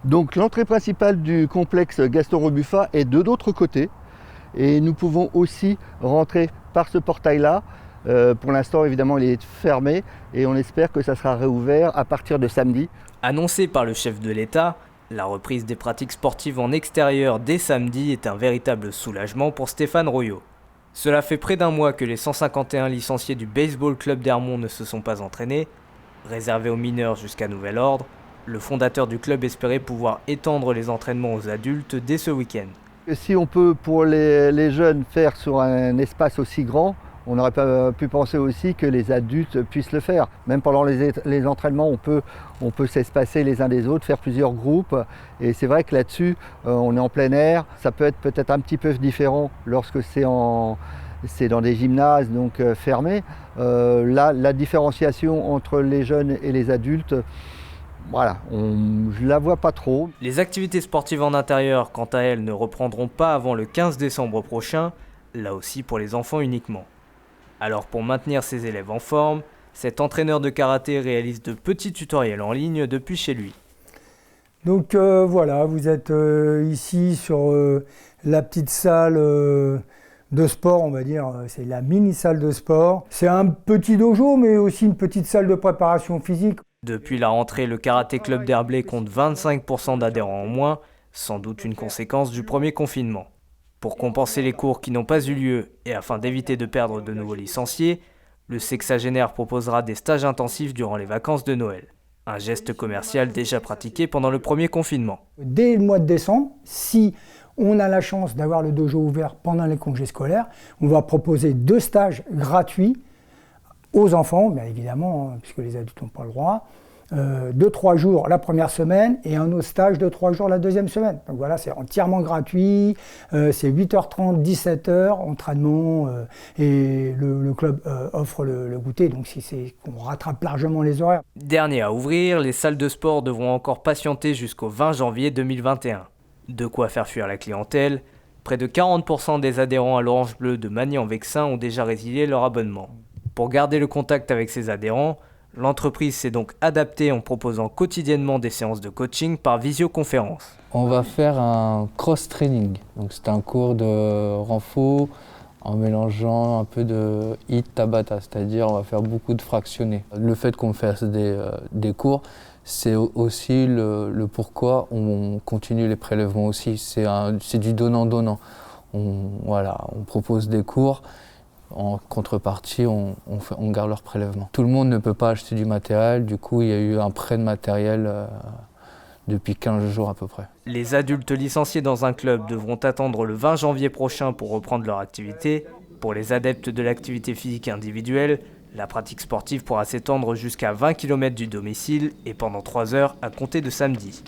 Donc l'entrée principale du complexe Gaston Rebufat est de l'autre côté et nous pouvons aussi rentrer par ce portail-là. Pour l'instant, évidemment, il est fermé et on espère que ça sera réouvert à partir de samedi. Annoncé par le chef de l'État, la reprise des pratiques sportives en extérieur dès samedi est un véritable soulagement pour Stéphane Royot. Cela fait près d'un mois que les 151 licenciés du Baseball Club d'Ermont ne se sont pas entraînés. Réservé aux mineurs jusqu'à nouvel ordre, le fondateur du club espérait pouvoir étendre les entraînements aux adultes dès ce week-end. Si on peut pour les jeunes faire sur un espace aussi grand, on aurait pu penser aussi que les adultes puissent le faire. Même pendant les entraînements, on peut s'espacer les uns des autres, faire plusieurs groupes. Et c'est vrai que là-dessus, on est en plein air. Ça peut être peut-être un petit peu différent lorsque c'est dans des gymnases donc fermés. Là, la différenciation entre les jeunes et les adultes, voilà, je ne la vois pas trop. Les activités sportives en intérieur, quant à elles, ne reprendront pas avant le 15 décembre prochain, là aussi pour les enfants uniquement. Alors pour maintenir ses élèves en forme, cet entraîneur de karaté réalise de petits tutoriels en ligne depuis chez lui. Donc voilà, vous êtes ici sur la petite salle de sport, on va dire, c'est la mini salle de sport. C'est un petit dojo, mais aussi une petite salle de préparation physique. Depuis la rentrée, le Karaté Club d'Herblay compte 25% d'adhérents en moins, sans doute une conséquence du premier confinement. Pour compenser les cours qui n'ont pas eu lieu et afin d'éviter de perdre de nouveaux licenciés, le sexagénaire proposera des stages intensifs durant les vacances de Noël. Un geste commercial déjà pratiqué pendant le premier confinement. Dès le mois de décembre, si on a la chance d'avoir le dojo ouvert pendant les congés scolaires, on va proposer 2 stages gratuits aux enfants, bien évidemment, puisque les adultes n'ont pas le droit, de 3 jours la première semaine et un autre stage de 3 jours la deuxième semaine. Donc voilà, c'est entièrement gratuit, c'est 8h30, 17h, entraînement, et le club offre le goûter, donc on rattrape largement les horaires. Dernier à ouvrir, les salles de sport devront encore patienter jusqu'au 20 janvier 2021. De quoi faire fuir la clientèle. Près de 40% des adhérents à l'Orange Bleu de Magny-en-Vexin ont déjà résilié leur abonnement. Pour garder le contact avec ses adhérents, l'entreprise s'est donc adaptée en proposant quotidiennement des séances de coaching par visioconférence. On va faire un cross-training, donc c'est un cours de renfo en mélangeant un peu de hit tabata, c'est-à-dire on va faire beaucoup de fractionnés. Le fait qu'on fasse des cours, c'est aussi le pourquoi on continue les prélèvements aussi, c'est du donnant-donnant. On propose des cours. En contrepartie, on garde leur prélèvement. Tout le monde ne peut pas acheter du matériel, du coup il y a eu un prêt de matériel depuis 15 jours à peu près. Les adultes licenciés dans un club devront attendre le 20 janvier prochain pour reprendre leur activité. Pour les adeptes de l'activité physique individuelle, la pratique sportive pourra s'étendre jusqu'à 20 km du domicile et pendant 3 heures à compter de samedi.